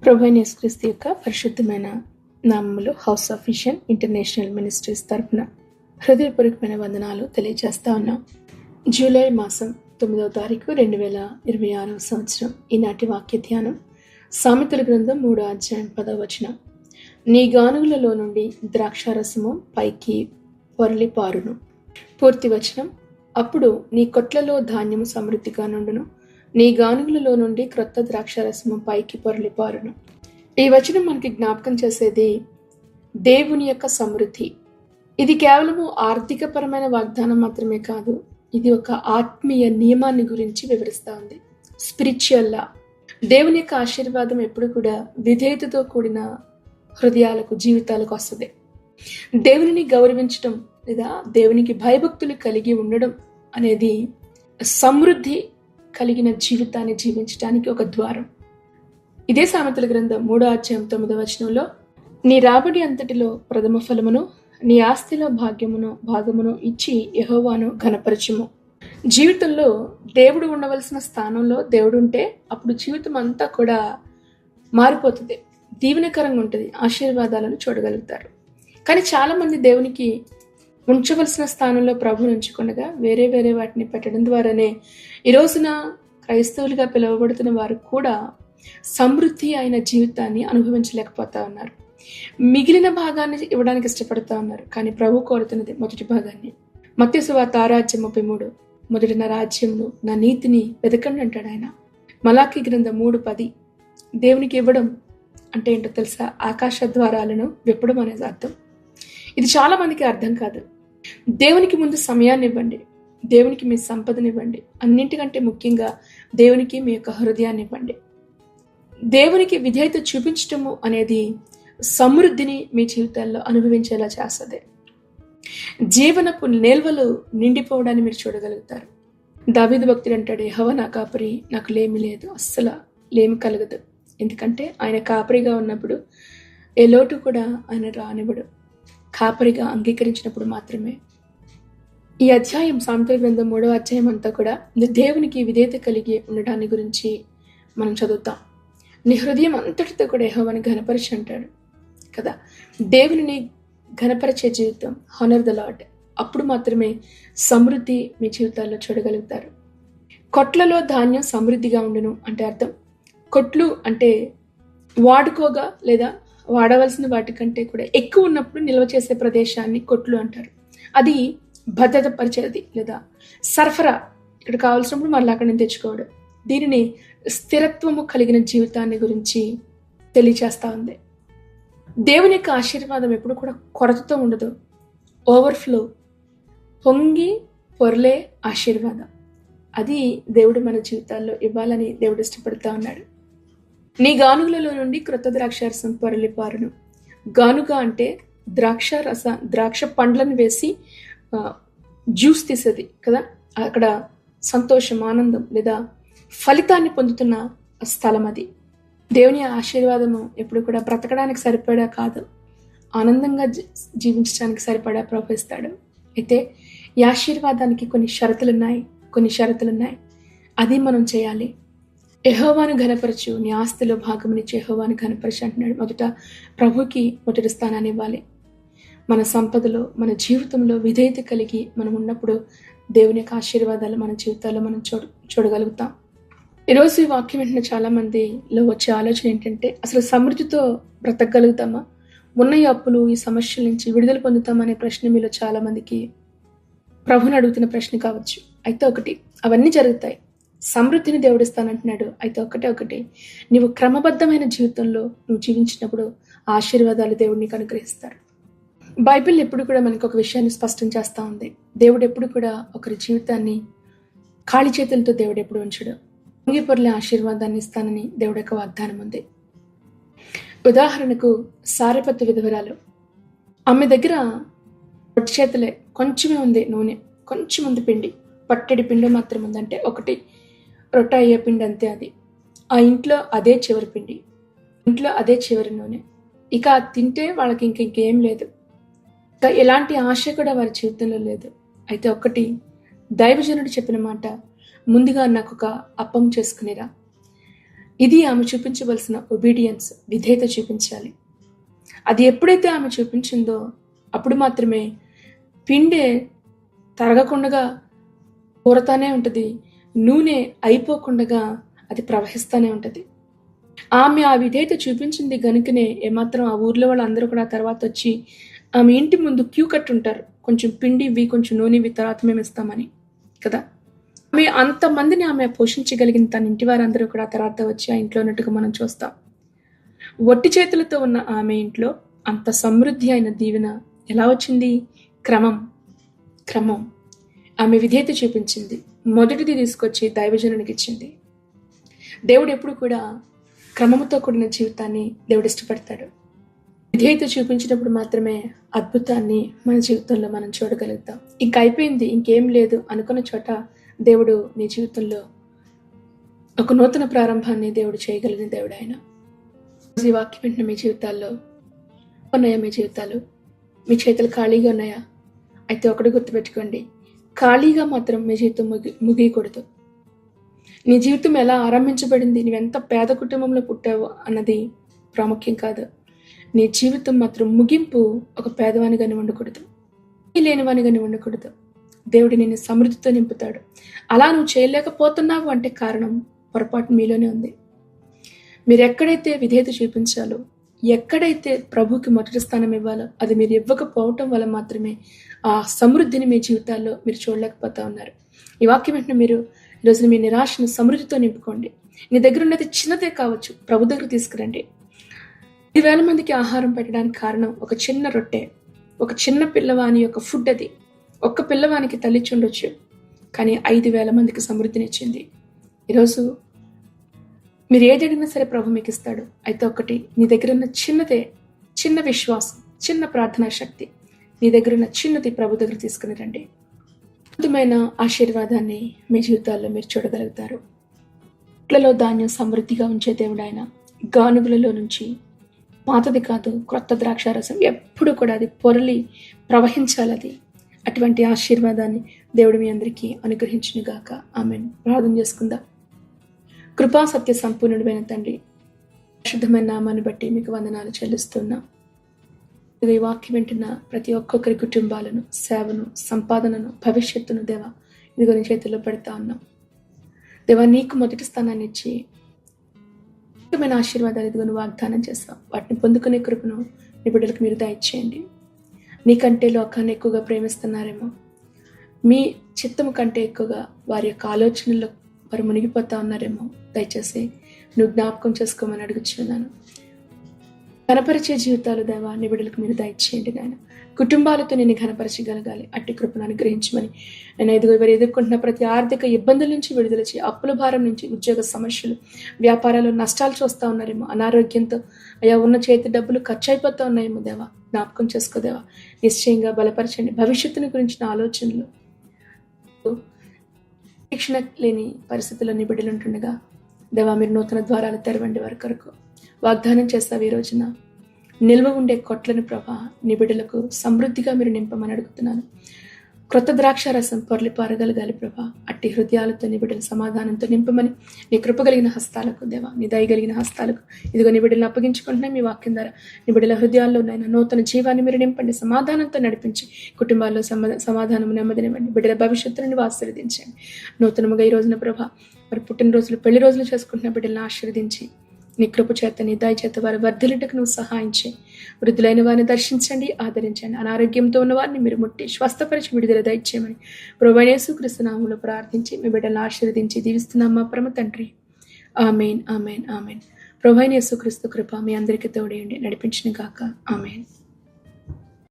ప్రభువైన యేసుక్రీస్తు యొక్క పరిశుద్ధమైన నామములో house of vision international ministries తరఫున హృదయపూర్వకమైన వందనాలు తెలియజేస్తా ఉన్నాం. జూలై మాసం 9వ తారీఖు 2026 సంవత్సరం. ఈనాటి వాక్య ధ్యానం సామెతల గ్రంథం 3వ అధ్యాయం 10వ వచనం. నీ గానుగులలో నుండి ద్రాక్షారసము పైకి పొరలి పారును. పూర్తి వచనం. అప్పుడు నీ కొట్లలో ధాన్యము సమృద్ధిగా నుండును, నీ గానుగులలో నుండి క్రొత్త ద్రాక్షారసము పైకి పొరలి పారును. ఈ వచనం మనకి జ్ఞాపకం చేసేది దేవుని యొక్క సమృద్ధి. ఇది కేవలము ఆర్థికపరమైన వాగ్దానం మాత్రమే కాదు, ఇది ఒక ఆత్మీయ నియమాన్ని గురించి వివరిస్తూ ఉంది. Spiritual law. దేవుని యొక్క ఆశీర్వాదం ఎప్పుడు కూడా విధేయతతో కూడిన హృదయాలకు, జీవితాలకు వస్తుంది. దేవునిని గౌరవించడం లేదా దేవునికి భయభక్తులు కలిగి ఉండడం అనేది సమృద్ధి కలిగిన జీవితాన్ని జీవించడానికి ఒక ద్వారం. ఇదే సామెతల గ్రంథం 3వ అధ్యాయం 9వ వచనంలో, నీ రాబడి అంతటిలో ప్రథమ ఫలమును, నీ ఆస్తిలో భాగమును ఇచ్చి యెహోవాను ఘనపరచుము. జీవితంలో దేవుడు ఉండవలసిన స్థానంలో దేవుడు ఉంటే అప్పుడు జీవితం అంతా కూడా మారిపోతుంది, దీవెనకరంగా ఉంటుంది, ఆశీర్వాదాలను చూడగలుగుతారు. కానీ చాలా మంది దేవునికి ఉంచవలసిన స్థానంలో ప్రభువును ఉంచకుండా వేరే వాటిని పెట్టడం ద్వారానే ఈ రోజున క్రైస్తవులుగా పిలువబడుతున్న వారు కూడా సమృద్ధి అయిన జీవితాన్ని అనుభవించలేకపోతా ఉన్నారు. మిగిలిన భాగాన్ని ఇవ్వడానికి ఇష్టపడతా ఉన్నారు, కానీ ప్రభు కోరుతున్నది మొదటి భాగాన్ని. మత్తయి సువార్త 6:33, మొదటి నా రాజ్యంను, నా నీతిని వెతకండి అంటాడు ఆయన. మలాకీ గ్రంథం 3:10. దేవునికి ఇవ్వడం అంటే ఏంటో తెలుసా? ఆకాశ ద్వారాలను విప్పడం అనేది అర్థం. ఇది చాలా మందికి అర్థం కాదు. దేవునికి ముందు సమయాన్ని ఇవ్వండి, దేవునికి మీ సంపదనివ్వండి, అన్నింటికంటే ముఖ్యంగా దేవునికి మీ యొక్క హృదయాన్ని ఇవ్వండి. దేవునికి విధేయత చూపించటము అనేది సమృద్ధిని మీ జీవితాల్లో అనుభవించేలా చేస్తుంది. జీవనపు నిల్వలు నిండిపోవడాన్ని మీరు చూడగలుగుతారు. దావీదు భక్తుడు అంటాడు, యెహోవా నా కాపరి, నాకు లేమి లేదు, అస్సలు లేమి కలగదు. ఎందుకంటే ఆయన కాపరిగా ఉన్నప్పుడు ఏ లోటు కూడా ఆయన రానివ్వడు. కాపరిగా అంగీకరించినప్పుడు మాత్రమే. ఈ అధ్యాయం సామెతల గ్రంథం 3వ అధ్యాయం అంతా కూడా దేవునికి విధేయత కలిగి ఉండడాన్ని గురించి మనం చదువుతాం. నీ హృదయం అంతటితో కూడా యెహోవాని ఘనపరచు అంటాడు కదా. దేవుని ఘనపరిచే జీవితం, హానర్ ద లార్డ్. అప్పుడు మాత్రమే సమృద్ధి మీ జీవితాల్లో చూడగలుగుతారు. కొట్లలో ధాన్యం సమృద్ధిగా ఉండును అంటే అర్థం, కొట్లు అంటే వాడుకోగా లేదా వాడవలసిన వాటికంటే కూడా ఎక్కువ ఉన్నప్పుడు నిల్వ చేసే ప్రదేశాన్ని కొట్లు అంటారు. అది భద్రత పరిచేది లేదా సరఫరా. ఇక్కడ కావాల్సినప్పుడు మళ్ళీ అక్కడ నుంచి తెచ్చుకోవడం. దీనిని స్థిరత్వము కలిగిన జీవితాన్ని గురించి తెలియచేస్తా ఉంది. దేవుని యొక్క ఆశీర్వాదం ఎప్పుడు కూడా కొరతతో ఉండదు, ఓవర్ఫ్లో, పొంగి పొరలే ఆశీర్వాదం. అది దేవుడు మన జీవితాల్లో ఇవ్వాలని దేవుడు ఇష్టపడుతూ ఉన్నాడు. నీ గానుగులలో నుండి క్రొత్త ద్రాక్షారసం పొరలి పారును. గానుగ అంటే ద్రాక్ష పండ్లను వేసి జ్యూస్ తీసేది కదా. అక్కడ సంతోషం, ఆనందం లేదా ఫలితాన్ని పొందుతున్న స్థలం అది. దేవుని ఆశీర్వాదము ఎప్పుడు కూడా బ్రతకడానికి సరిపడా కాదు, ఆనందంగా జీవించడానికి సరిపడా ప్రవహిస్తాడు. అయితే ఈ ఆశీర్వాదానికి కొన్ని షరతులున్నాయి. అది మనం చేయాలి. యెహోవాను ఘనపరచు, నీ ఆస్తిలో భాగమునిచ్చి యెహోవాను ఘనపరచు అంటున్నాడు. మొదట ప్రభుకి మొదటి స్థానాన్ని ఇవ్వాలి. మన సంపదలో, మన జీవితంలో విధేయత కలిగి మనం ఉన్నప్పుడు దేవుని యొక్క ఆశీర్వాదాలు మన జీవితాల్లో మనం చూడగలుగుతాం. ఈరోజు ఈ వాక్యం వింటున్న చాలా మందిలో వచ్చే ఆలోచన ఏంటంటే, అసలు సమృద్ధితో బ్రతకగలుగుతామా? ఉన్న ఈ అప్పులు, ఈ సమస్యల నుంచి విడుదల పొందుతామనే ప్రశ్న మీలో చాలా మందికి ప్రభుని అడుగుతున్న ప్రశ్న కావచ్చు. అయితే ఒకటి, అవన్నీ జరుగుతాయి. సమృద్ధిని దేవుడిస్తానంటున్నాడు. అయితే ఒకటే, నీవు క్రమబద్ధమైన జీవితంలో నువ్వు జీవించినప్పుడు ఆశీర్వాదాలు దేవుడు నీకు అనుగ్రహిస్తాడు. బైబిల్ ఎప్పుడు కూడా మనకు ఒక విషయాన్ని స్పష్టం చేస్తూ ఉంది. దేవుడు ఎప్పుడు కూడా ఒకరి జీవితాన్ని ఖాళీ చేతులతో దేవుడు ఎప్పుడు ఉంచడు. పొంగి పొర్లే ఆశీర్వాదాన్ని ఇస్తానని దేవుడి యొక్క వాగ్దానం ఉంది. ఉదాహరణకు సారెపత్తు విధవరాలు, ఆమె దగ్గర రొట్టె చేతులే, కొంచెమే ఉంది నూనె, కొంచెం ఉంది పిండి, పట్టెడి పిండి మాత్రం ఉందంటే ఒకటి రొట్టె అయ్యే పిండి అంతే. అది ఆ ఇంట్లో అదే చివరి పిండి, ఇంట్లో అదే చివరి నూనె. ఇక తింటే వాళ్ళకి ఇంకేం లేదు, ఇంకా ఎలాంటి ఆశ కూడా వారి జీవితంలో లేదు. అయితే ఒకటి, దైవజనుడు చెప్పిన మాట, ముందుగా నాకు ఒక అప్పం చేసుకునిరా, ఇది ఆమె చూపించవలసిన ఒబీడియన్స్, విధేయత చూపించాలి. అది ఎప్పుడైతే ఆమె చూపించిందో అప్పుడు మాత్రమే పిండే తరగకుండా కూరతానే ఉంటుంది, నూనె అయిపోకుండా అది ప్రవహిస్తూనే ఉంటుంది. ఆమె ఆ విధేయత చూపించింది గనుకనే ఏమాత్రం ఆ ఊర్లో వాళ్ళందరూ కూడా తర్వాత వచ్చి ఆమె ఇంటి ముందు క్యూ కట్టుంటారు, కొంచెం పిండి ఇవి, కొంచెం నూనె ఇవి, తర్వాత మేము ఇస్తామని కదా. ఆమె అంతమందిని ఆమె పోషించగలిగిన తన ఇంటి వారందరూ కూడా తర్వాత వచ్చి ఆ ఇంట్లో ఉన్నట్టుగా మనం చూస్తాం. ఒట్టి చేతులతో ఉన్న ఆమె ఇంట్లో అంత సమృద్ధి అయిన దీవెన ఎలా వచ్చింది? క్రమం. ఆమె విధేయత చూపించింది, మొదటిది తీసుకొచ్చి దైవజనునికి ఇచ్చింది. దేవుడు ఎప్పుడు కూడా క్రమముతో కూడిన జీవితాన్ని దేవుడు ఇష్టపడతాడు. విధేయత చూపించినప్పుడు మాత్రమే అద్భుతాన్ని మన జీవితంలో మనం చూడగలుగుతాం. ఇంకా అయిపోయింది, ఇంకేం లేదు అనుకున్న చోట దేవుడు నీ జీవితంలో ఒక నూతన ప్రారంభాన్ని దేవుడు చేయగలిగిన దేవుడు ఆయన. ఈ వాక్యం వింటున్న మీ జీవితాల్లో ఉన్నాయా? మీ జీవితాలు, మీ చేతులు ఖాళీగా ఉన్నాయా? అయితే ఒకటి గుర్తుపెట్టుకోండి, ఖాళీగా మాత్రం మీ జీవితం ముగియకూడదు. నీ జీవితం ఎలా ఆరంభించబడింది, నువ్వెంత పేద కుటుంబంలో పుట్టావు అన్నది ప్రాముఖ్యం కాదు. నీ జీవితం మాత్రం ముగింపు ఒక పేదవానిగాని ఉండకూడదు, లేనివానిగాని ఉండకూడదు. దేవుడు నిన్ను సమృద్ధితో నింపుతాడు. అలా నువ్వు చేయలేకపోతున్నావు అంటే కారణం పొరపాటు మీలోనే ఉంది. మీరు ఎక్కడైతే విధేయత చూపించాలో, ఎక్కడైతే ప్రభుకి మొదటి స్థానం ఇవ్వాలో అది మీరు ఇవ్వకపోవటం వల్ల మాత్రమే ఆ సమృద్ధిని మీ జీవితాల్లో మీరు చూడలేకపోతా ఉన్నారు. ఈ వాక్యం వెంటనే మీరు ఈరోజు మీ నిరాశను సమృద్ధితో నింపుకోండి. నీ దగ్గర ఉన్నది చిన్నదే కావచ్చు, ప్రభు దగ్గర తీసుకురండి. 10,000 మందికి ఆహారం పెట్టడానికి కారణం ఒక చిన్న రొట్టె, ఒక చిన్న పిల్లవాని యొక్క ఫుడ్. అది ఒక్క పిల్లవానికి తల్లిచ్చి ఉండొచ్చు, కానీ 5,000 మందికి సమృద్ధినిచ్చింది. ఈరోజు మీరు ఏది అడిగినా సరే ప్రభు మీకు ఇస్తాడు. అయితే ఒకటి, నీ దగ్గర ఉన్న చిన్నదే, చిన్న విశ్వాసం, చిన్న ప్రార్థనా శక్తి, నీ దగ్గర ఉన్న చిన్నది ప్రభు దగ్గర తీసుకుని రండి. అద్భుతమైన ఆశీర్వాదాన్ని మీ జీవితాల్లో మీరు చూడగలుగుతారు. ఇళ్లలో ధాన్యం సమృద్ధిగా ఉంచే దేవుడు ఆయన. గానుగులలో నుంచి పాతది కాదు, క్రొత్త ద్రాక్షారసం ఎప్పుడు కూడా అది పొరలి ప్రవహించాలి. అది అటువంటి ఆశీర్వాదాన్ని దేవుడు మీ అందరికీ అనుగ్రహించునుగాక. ఆమేన్. ప్రార్థన చేసుకుందాం. కృపా సత్య సంపూర్ణుడైన తండ్రి, పరిశుద్ధమైన నామాన్ని బట్టి మీకు వందనాలు చెల్లిస్తున్నాం. ఈ వాక్యం వింటున్న ప్రతి ఒక్కొక్కరి కుటుంబాలను, సేవను, సంపాదనను, భవిష్యత్తును దేవా ఇదిగో నీ చేతుల్లో పెడతా ఉన్నాం. దేవా, నీకు మొదటి స్థానాన్ని ఇచ్చి ముఖ్యమైన ఆశీర్వాదాలు ఇదిగో నువ్వు వాగ్దానం చేస్తావు. వాటిని పొందుకునే కృపను నీ బిడ్డలకు మీరు దయచేయండి. నీకంటే లోకాన్ని ఎక్కువగా ప్రేమిస్తున్నారేమో, మీ చిత్తము కంటే ఎక్కువగా వారి యొక్క ఆలోచనల్లో వారు మునిగిపోతా ఉన్నారేమో, దయచేసి నువ్వు జ్ఞాపకం చేసుకోమని అడుగుచున్నాను. ఘనపరిచే జీవితాలు దేవా నీ బిడ్డలకు మీరు దయచేయండి నాయన. కుటుంబాలతో నేను ఘనపరచగలగాలి, అట్టి కృపను అనుగ్రహించమని నేను వారు ఎదుర్కొంటున్న ప్రతి ఆర్థిక ఇబ్బందుల నుంచి విడుదల చేయి. అప్పుల భారం నుంచి, ఉద్యోగ సమస్యలు, వ్యాపారాలు నష్టాలు చూస్తూ ఉన్నారేమో, అనారోగ్యంతో అయా ఉన్న చేతి డబ్బులు ఖర్చు అయిపోతూ ఉన్నాయేమో దేవా, జ్ఞాపకం చేసుకోదేవా. నిశ్చయంగా బలపరచండి. భవిష్యత్తుని గురించిన ఆలోచనలు, శిక్షణ లేని పరిస్థితుల్లో నీ బిడ్డలు ఉంటుండగా దేవా మీరు నూతన ద్వారాలు తెరవండి. వారి కొరకు వాగ్దానం చేస్తావు. ఈ రోజున నిల్వ ఉండే కొట్లను ప్రభా నీ బిడ్డలకు సమృద్ధిగా మీరు నింపమని అడుగుతున్నాను. క్రొత్త ద్రాక్షారసం పొర్లి పారగలగాలి ప్రభా. అట్టి హృదయాలతో నీ బిడ్డల సమాధానంతో నింపమని నీ కృప కలిగిన హస్తాలకు దేవా, నీ దయగలిగిన హస్తాలకు ఇదిగో నీ బిడ్డలను అప్పగించుకుంటున్నాయి. మీ వాక్యం ద్వారా నీ బిడ్డల హృదయాల్లో ఉన్న నూతన జీవాన్ని మీరు నింపండి. సమాధానంతో నడిపించి కుటుంబాల్లో సమాధానం నెమ్మదినివ్వండి. బిడ్డల భవిష్యత్తును ఆశీర్వదించండి. నూతనముగా ఈ రోజున ప్రభా మరి పుట్టినరోజులు, పెళ్లి రోజులు చేసుకుంటున్న బిడ్డలను ఆశీర్వదించి నీ కృప చేత, నీ దయ చేత వారి వర్ధలింటకు నువ్వు సహాయం చేయి. వృద్ధులైన వారిని దర్శించండి, ఆదరించండి. అనారోగ్యంతో ఉన్న వారిని మీరు ముట్టి స్వస్థపరిచి విడుదల దయచేయమని ప్రభువైన యేసుక్రీస్తు నామములో ప్రార్థించి మీ బిడ్డలను ఆశీర్వదించి దీవిస్తున్నాం మా పరమ తండ్రి. ఆమేన్, ఆమేన్, ఆమేన్. ప్రభువైన యేసుక్రీస్తు కృప మీ అందరికీ తోడేయండి, నడిపించును గాక. ఆమేన్.